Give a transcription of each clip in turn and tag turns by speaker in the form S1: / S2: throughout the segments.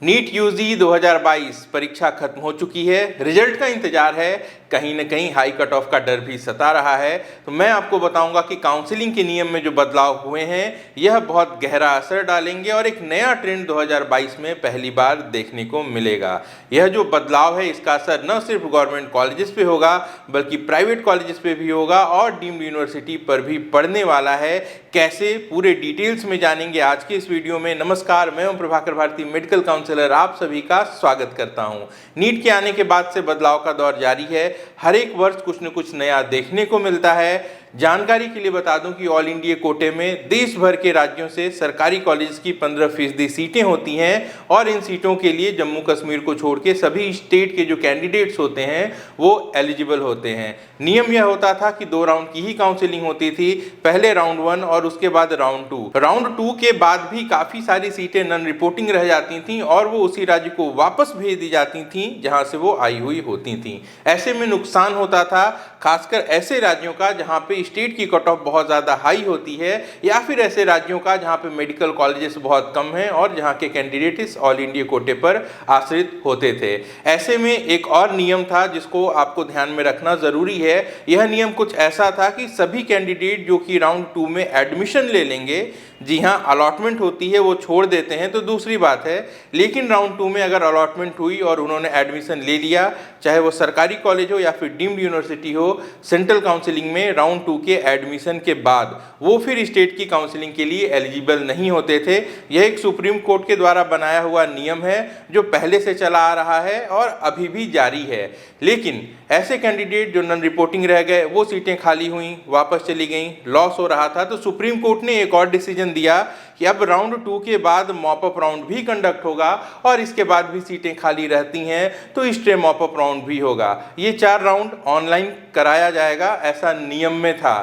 S1: NEET UG 2022 परीक्षा खत्म हो चुकी है। रिजल्ट का इंतजार है। कहीं न कहीं हाई कट ऑफ का डर भी सता रहा है। तो मैं आपको बताऊंगा कि काउंसलिंग के नियम में जो बदलाव हुए हैं यह बहुत गहरा असर डालेंगे और एक नया ट्रेंड 2022 में पहली बार देखने को मिलेगा। यह जो बदलाव है इसका असर न सिर्फ गवर्नमेंट कॉलेजेस पे होगा बल्कि प्राइवेट कॉलेजेस पे भी होगा और डीम्ड यूनिवर्सिटी पर भी पड़ने वाला है। कैसे, पूरे डिटेल्स में जानेंगे आज के इस वीडियो में। नमस्कार, मैं हूं प्रभाकर भारती, मेडिकल काउंसलर, आप सभी का स्वागत करता हूं। नीट के आने के बाद से बदलाव का दौर जारी है। हर एक वर्ष कुछ न कुछ नया देखने को मिलता है। जानकारी के लिए बता दूं कि ऑल इंडिया कोटे में देश भर के राज्यों से सरकारी कॉलेज की 15% सीटें होती हैं और इन सीटों के लिए जम्मू कश्मीर को छोड़ के सभी स्टेट के जो कैंडिडेट्स होते हैं वो एलिजिबल होते हैं। नियम यह होता था कि 2 राउंड की ही काउंसलिंग होती थी, पहले राउंड 1 और उसके बाद राउंड 2। राउंड 2 के बाद भी काफी सारी सीटें नॉन रिपोर्टिंग रह जाती थीं और वो उसी राज्य को वापस भेज दी जाती थीं जहां से वो आई हुई होती थीं। ऐसे में नुकसान होता था, खासकर ऐसे राज्यों का जहां पे स्टेट की कट ऑफ बहुत ज़्यादा हाई होती है या फिर ऐसे राज्यों का जहां पे मेडिकल कॉलेजेस बहुत कम हैं और जहां के कैंडिडेट इस ऑल इंडिया कोटे पर आश्रित होते थे। ऐसे में एक और नियम था जिसको आपको ध्यान में रखना ज़रूरी है। यह नियम कुछ ऐसा था कि सभी कैंडिडेट जो कि राउंड 2 में एडमिशन ले लेंगे, जी हाँ अलॉटमेंट होती है वो छोड़ देते हैं तो दूसरी बात है, लेकिन राउंड 2 में अगर अलॉटमेंट हुई और उन्होंने एडमिशन ले लिया, चाहे वो सरकारी कॉलेज हो या फिर डीम्ड यूनिवर्सिटी हो, सेंट्रल काउंसलिंग में राउंड 2 के एडमिशन के बाद वो फिर स्टेट की काउंसलिंग के लिए एलिजिबल नहीं होते थे। यह एक सुप्रीम कोर्ट के द्वारा बनाया हुआ नियम है जो पहले से चला आ रहा है और अभी भी जारी है। लेकिन ऐसे कैंडिडेट जो नॉन रिपोर्टिंग रह गए, वो सीटें खाली हुई, वापस चली गई, लॉस हो रहा था, तो सुप्रीम कोर्ट ने एक और डिसीजन दिया कि अब राउंड 2 के बाद मॉपअप राउंड भी कंडक्ट होगा और इसके बाद भी सीटें खाली रहती हैं तो स्टे मॉपअप राउंड भी होगा। ये 4 राउंड ऑनलाइन कराया जाएगा, ऐसा नियम में था।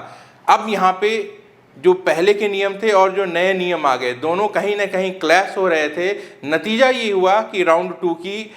S1: अब यहाँ पे जो पहले के नियम थे और जो नए नियम आ गए, दोनों कहीं ना कहीं क्लैश हो रहे थे। नतीजा ये हुआ कि राउंड 2 की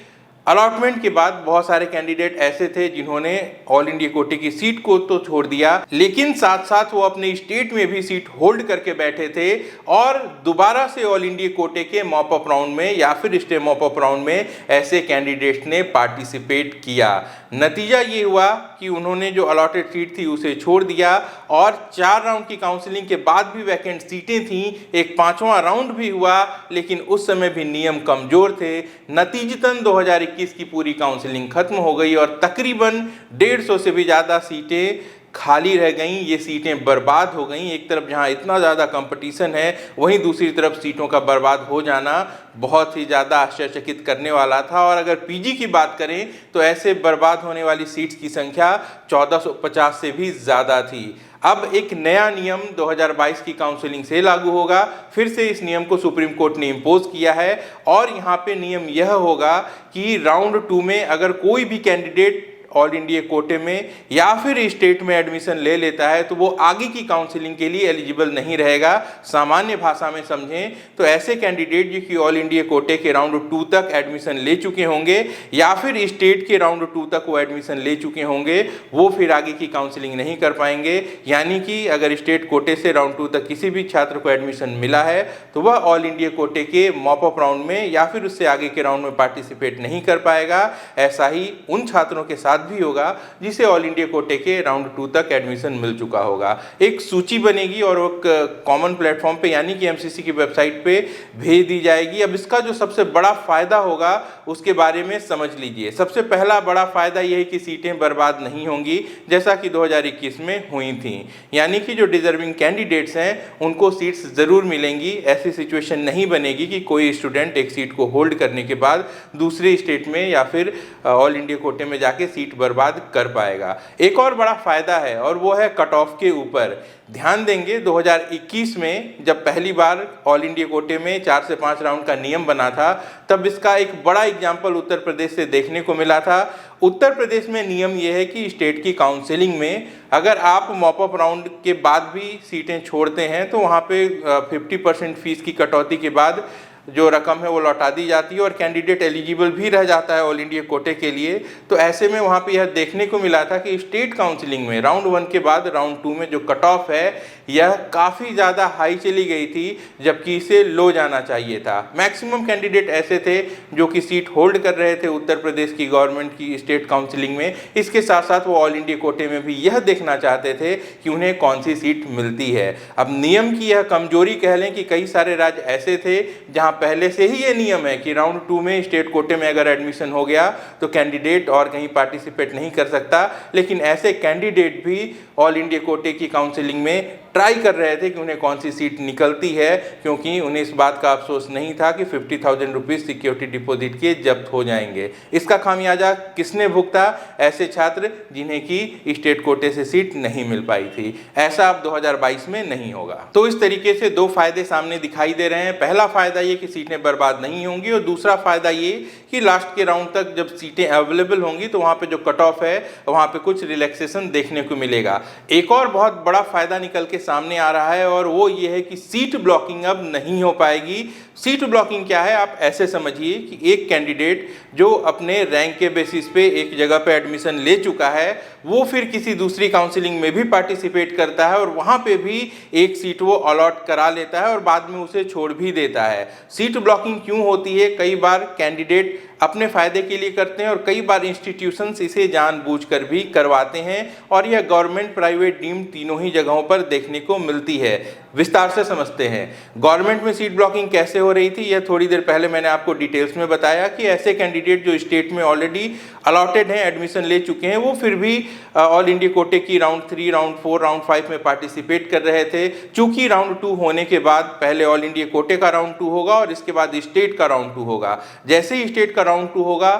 S1: अलॉटमेंट के बाद बहुत सारे कैंडिडेट ऐसे थे जिन्होंने ऑल इंडिया कोटे की सीट को तो छोड़ दिया, लेकिन साथ साथ वो अपने स्टेट में भी सीट होल्ड करके बैठे थे और दोबारा से ऑल इंडिया कोटे के मॉपअप राउंड में या फिर स्टे मॉपअप राउंड में ऐसे कैंडिडेट्स ने पार्टिसिपेट किया। नतीजा ये हुआ कि उन्होंने जो अलॉटेड सीट थी उसे छोड़ दिया और 4 राउंड की काउंसलिंग के बाद भी वैकेंट सीटें थीं, एक 5वां राउंड भी हुआ, लेकिन उस समय भी नियम कमजोर थे। नतीजतन 2021 की पूरी काउंसलिंग खत्म हो गई और तकरीबन 150 से भी ज़्यादा सीटें खाली रह गईं। ये सीटें बर्बाद हो गईं। एक तरफ जहां इतना ज़्यादा कंपटीशन है, वहीं दूसरी तरफ सीटों का बर्बाद हो जाना बहुत ही ज़्यादा आश्चर्यचकित करने वाला था। और अगर पीजी की बात करें तो ऐसे बर्बाद होने वाली सीट्स की संख्या 1450 से भी ज़्यादा थी। अब एक नया नियम 2022 की काउंसलिंग से लागू होगा। फिर से इस नियम को सुप्रीम कोर्ट ने इम्पोज किया है और यहाँ पे नियम यह होगा कि राउंड 2 में अगर कोई भी कैंडिडेट ऑल इंडिया कोटे में या फिर स्टेट में एडमिशन ले लेता है तो वो आगे की काउंसलिंग के लिए एलिजिबल नहीं रहेगा। सामान्य भाषा में समझें तो ऐसे कैंडिडेट जो कि ऑल इंडिया कोटे के राउंड 2 तक एडमिशन ले चुके होंगे या फिर स्टेट के राउंड 2 तक वो एडमिशन ले चुके होंगे, वो फिर आगे की काउंसलिंग नहीं कर पाएंगे। यानी कि अगर स्टेट कोटे से राउंड 2 तक किसी भी छात्र को एडमिशन मिला है तो वह ऑल इंडिया कोटे के मॉपअप राउंड में या फिर उससे आगे के राउंड में पार्टिसिपेट नहीं कर पाएगा। ऐसा ही उन छात्रों के साथ भी होगा जिसे ऑल इंडिया कोटे के राउंड 2 तक एडमिशन मिल चुका होगा। एक सूची बनेगी और एक कॉमन प्लेटफॉर्म पे यानी कि एमसीसी की वेबसाइट पे भेज दी जाएगी। अब इसका जो सबसे बड़ा फायदा होगा उसके बारे में समझ लीजिए। सबसे पहला बड़ा फायदा यह है कि सीटें बर्बाद नहीं होंगी जैसा कि 2021 में हुई थी। यानी कि जो डिजर्विंग कैंडिडेट्स हैं उनको सीट्स जरूर मिलेंगी। ऐसी सिचुएशन नहीं बनेगी कि कोई स्टूडेंट एक सीट को होल्ड करने के बाद दूसरे स्टेट में या फिर ऑल इंडिया कोटे में जाके सीट बर्बाद कर पाएगा। एक और बड़ा फायदा है और वो है कट ऑफ के ऊपर। ध्यान देंगे 2021 में जब पहली बार ऑल इंडिया कोटे में 4 से 5 राउंड का नियम बना था, तब इसका एक बड़ा एग्जाम्पल उत्तर प्रदेश से देखने को मिला था। उत्तर प्रदेश में नियम यह है कि स्टेट की काउंसलिंग में अगर आप मॉपअप राउंड के बाद भी सीटें छोड़ते हैं तो वहाँ पे 50% फीस की कटौती के बाद जो रकम है वो लौटा दी जाती है और कैंडिडेट एलिजिबल भी रह जाता है ऑल इंडिया कोटे के लिए। तो ऐसे में वहाँ पे यह देखने को मिला था कि स्टेट काउंसलिंग में राउंड 1 के बाद राउंड 2 में जो कट ऑफ है यह काफ़ी ज़्यादा हाई चली गई थी, जबकि इसे लो जाना चाहिए था। मैक्सिमम कैंडिडेट ऐसे थे जो कि सीट होल्ड कर रहे थे उत्तर प्रदेश की गवर्नमेंट की स्टेट काउंसलिंग में। इसके साथ साथ वो ऑल इंडिया कोटे में भी यह देखना चाहते थे कि उन्हें कौन सी सीट मिलती है। अब नियम की यह कमजोरी कह लें कि कई सारे राज्य ऐसे थे जहां पहले से ही ये नियम है कि राउंड 2 में स्टेट कोटे में अगर एडमिशन हो गया तो कैंडिडेट और कहीं पार्टिसिपेट नहीं कर सकता। लेकिन ऐसे कैंडिडेट भी ऑल इंडिया कोटे की काउंसलिंग में ट्राई कर रहे थे कि उन्हें कौन सी सीट निकलती है, क्योंकि उन्हें इस बात का अफसोस नहीं था कि 50,000 रुपीज़ सिक्योरिटी डिपॉजिट के जब्त हो जाएंगे। इसका खामियाजा किसने भुगता? ऐसे छात्र जिन्हें की स्टेट कोटे से सीट नहीं मिल पाई थी। ऐसा अब 2022 में नहीं होगा। तो इस तरीके से दो फायदे सामने दिखाई दे रहे हैं। पहला फायदा ये कि सीटें बर्बाद नहीं होंगी और दूसरा फायदा ये कि लास्ट के राउंड तक जब सीटें अवेलेबल होंगी तो वहाँ पे जो कट ऑफ है वहाँ पे कुछ रिलैक्सेशन देखने को मिलेगा। एक और बहुत बड़ा फायदा निकल के सामने आ रहा है और वो ये है कि सीट ब्लॉकिंग अब नहीं हो पाएगी। सीट ब्लॉकिंग क्या है, आप ऐसे समझिए कि एक कैंडिडेट जो अपने रैंक के बेसिस पे एक जगह पे एडमिशन ले चुका है वो फिर किसी दूसरी काउंसलिंग में भी पार्टिसिपेट करता है और वहाँ पे भी एक सीट वो अलॉट करा लेता है और बाद में उसे छोड़ भी देता है। सीट ब्लॉकिंग क्यों होती है? कई बार कैंडिडेट अपने फायदे के लिए करते हैं और कई बार इंस्टीट्यूशंस इसे जानबूझकर भी करवाते हैं और यह गवर्नमेंट, प्राइवेट, डीम्ड तीनों ही जगहों पर देखने को मिलती है। विस्तार से समझते हैं गवर्नमेंट में सीट ब्लॉकिंग कैसे हो रही थी। यह थोड़ी देर पहले मैंने आपको डिटेल्स में बताया कि ऐसे कैंडिडेट जो स्टेट में ऑलरेडी अलॉटेड हैं, एडमिशन ले चुके हैं, वो फिर भी ऑल इंडिया कोटे की राउंड 3, राउंड 4, राउंड 5 में पार्टिसिपेट कर रहे थे। चूंकि राउंड 2 होने के बाद पहले ऑल इंडिया कोटे का राउंड 2 होगा और इसके बाद स्टेट का राउंड 2 होगा। जैसे ही स्टेट का राउंड 2 होगा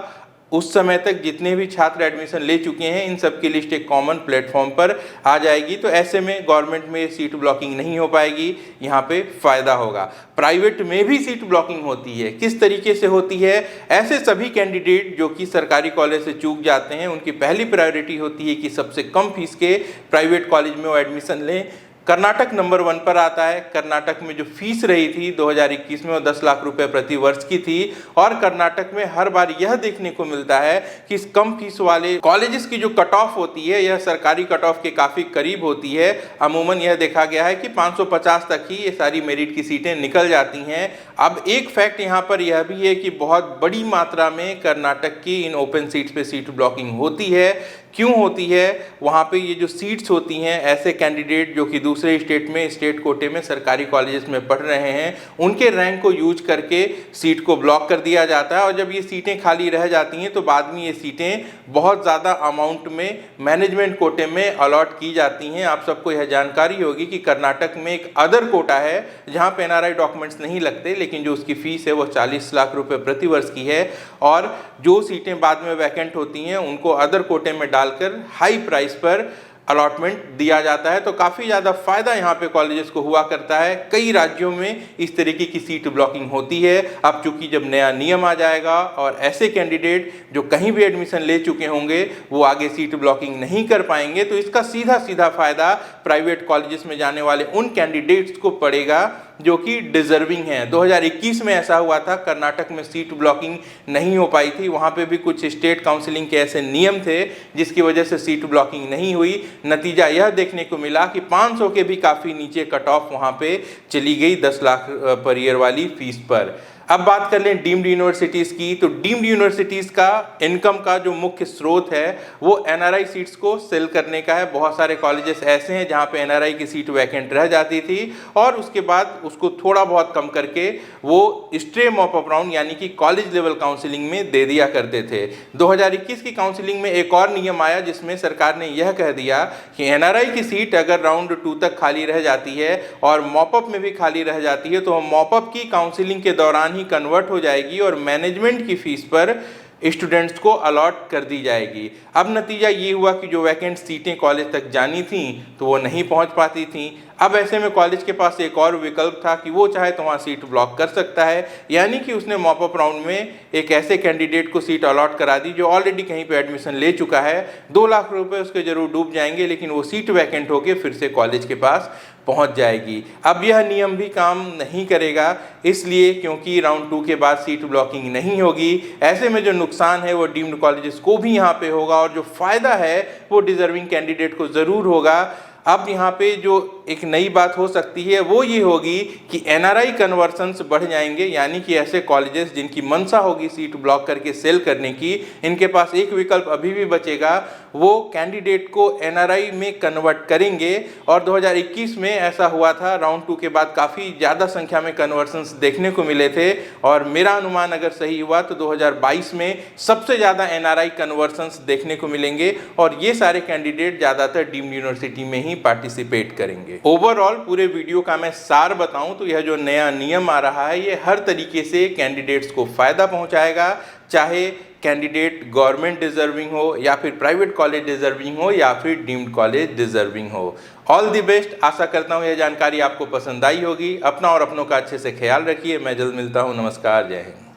S1: उस समय तक जितने भी छात्र एडमिशन ले चुके हैं इन सब की लिस्ट एक कॉमन प्लेटफॉर्म पर आ जाएगी। तो ऐसे में गवर्नमेंट में सीट ब्लॉकिंग नहीं हो पाएगी, यहाँ पे फायदा होगा। प्राइवेट में भी सीट ब्लॉकिंग होती है। किस तरीके से होती है? ऐसे सभी कैंडिडेट जो कि सरकारी कॉलेज से चूक जाते हैं उनकी पहली प्रायोरिटी होती है कि सबसे कम फीस के प्राइवेट कॉलेज में वो एडमिशन लें। कर्नाटक नंबर 1 पर आता है। कर्नाटक में जो फीस रही थी 2021 में वो 10 लाख रुपए प्रति वर्ष की थी और कर्नाटक में हर बार यह देखने को मिलता है कि इस कम फीस वाले कॉलेजेस की जो कट ऑफ होती है यह सरकारी कट ऑफ के काफ़ी करीब होती है। अमूमन यह देखा गया है कि 550 तक ही ये सारी मेरिट की सीटें निकल जाती हैं। अब एक फैक्ट यहाँ पर यह भी है कि बहुत बड़ी मात्रा में कर्नाटक की इन ओपन सीट्स पे सीट ब्लॉकिंग होती है। क्यों होती है? वहाँ पे ये जो सीट्स होती हैं ऐसे कैंडिडेट जो कि दूसरे स्टेट में स्टेट कोटे में सरकारी कॉलेजेस में पढ़ रहे हैं उनके रैंक को यूज करके सीट को ब्लॉक कर दिया जाता है और जब ये सीटें खाली रह जाती हैं तो बाद में ये सीटें बहुत ज़्यादा अमाउंट में मैनेजमेंट कोटे में अलॉट की जाती हैं। आप सबको यह जानकारी होगी कि कर्नाटक में एक अदर कोटा है जहाँ पे NRI डॉक्यूमेंट्स नहीं लगते, लेकिन जो उसकी फीस है वो 40 लाख रुपए प्रति वर्ष की है और जो सीटें बाद में वैकेंट होती हैं उनको अदर कोटे में डालकर हाई प्राइस पर अलॉटमेंट दिया जाता है। तो काफ़ी ज़्यादा फायदा यहाँ पे कॉलेजेस को हुआ करता है। कई राज्यों में इस तरीके की सीट ब्लॉकिंग होती है। अब चूंकि जब नया नियम आ जाएगा और ऐसे कैंडिडेट जो कहीं भी एडमिशन ले चुके होंगे वो आगे सीट ब्लॉकिंग नहीं कर पाएंगे, तो इसका सीधा सीधा फायदा प्राइवेट कॉलेजेस में जाने वाले उन कैंडिडेट्स को पड़ेगा जो कि डिजर्विंग हैं। 2021 में ऐसा हुआ था, कर्नाटक में सीट ब्लॉकिंग नहीं हो पाई थी। वहाँ पे भी कुछ स्टेट काउंसलिंग के ऐसे नियम थे जिसकी वजह से सीट ब्लॉकिंग नहीं हुई। नतीजा यह देखने को मिला कि 500 के भी काफ़ी नीचे कट ऑफ वहाँ पे चली गई 10 लाख पर ईयर वाली फीस पर। अब बात कर लें डीम्ड यूनिवर्सिटीज़ की, तो डीम्ड यूनिवर्सिटीज़ का इनकम का जो मुख्य स्रोत है वो NRI सीट्स को सेल करने का है। बहुत सारे कॉलेजेस ऐसे हैं जहां पे NRI की सीट वैकेंट रह जाती थी और उसके बाद उसको थोड़ा बहुत कम करके वो स्ट्रे मॉप अप राउंड यानी कि कॉलेज लेवल काउंसलिंग में दे दिया करते थे। 2021 की काउंसलिंग में एक और नियम आया जिसमें सरकार ने यह कह दिया कि NRI की सीट अगर राउंड 2 तक खाली रह जाती है और मॉपअप में भी खाली रह जाती है तो मॉपअप की काउंसलिंग के दौरान कन्वर्ट हो जाएगी और मैनेजमेंट की फीस पर स्टूडेंट्स को अलॉट कर दी जाएगी। अब नतीजा ये हुआ कि जो वैकेंट सीटें कॉलेज तक जानी थी तो वो नहीं पहुंच पाती थी। अब ऐसे में कॉलेज के पास एक और विकल्प था कि वो चाहे तो वहाँ सीट ब्लॉक कर सकता है, यानी कि उसने मॉप अप राउंड में एक ऐसे कैंडिडेट को सीट अलॉट करा दी जो ऑलरेडी कहीं पे एडमिशन ले चुका है। 2 लाख रुपए उसके जरूर डूब जाएंगे, लेकिन वो सीट वैकेंट होकर फिर से कॉलेज के पास पहुंच जाएगी। अब यह नियम भी काम नहीं करेगा, इसलिए क्योंकि राउंड 2 के बाद सीट ब्लॉकिंग नहीं होगी। ऐसे में जो नुकसान है वो डीम्ड कॉलेजेस को भी यहाँ पे होगा और जो फायदा है वो डिजर्विंग कैंडिडेट को जरूर होगा। अब यहाँ पे जो एक नई बात हो सकती है वो ये होगी कि एनआरआई कन्वर्सन्स बढ़ जाएंगे, यानी कि ऐसे कॉलेजेस जिनकी मंशा होगी सीट ब्लॉक करके सेल करने की, इनके पास एक विकल्प अभी भी बचेगा, वो कैंडिडेट को एनआरआई में कन्वर्ट करेंगे। और 2021 में ऐसा हुआ था, राउंड 2 के बाद काफ़ी ज़्यादा संख्या में कन्वर्सन्स देखने को मिले थे और मेरा अनुमान अगर सही हुआ तो 2022 में सबसे ज़्यादा एनआरआई कन्वर्सन्स देखने को मिलेंगे और ये सारे कैंडिडेट ज़्यादातर डीम्ड यूनिवर्सिटी में ही पार्टिसिपेट करेंगे। ओवरऑल पूरे वीडियो का मैं सार बताऊं तो यह जो नया नियम आ रहा है ये हर तरीके से कैंडिडेट्स को फायदा पहुंचाएगा, चाहे कैंडिडेट गवर्नमेंट डिजर्विंग हो या फिर प्राइवेट कॉलेज डिजर्विंग हो या फिर डीम्ड कॉलेज डिजर्विंग हो। All the best. आशा करता हूं यह जानकारी आपको पसंद आई होगी। अपना और अपनों का अच्छे से ख्याल रखिए। मैं जल्द मिलता हूं। नमस्कार, जय हिंद।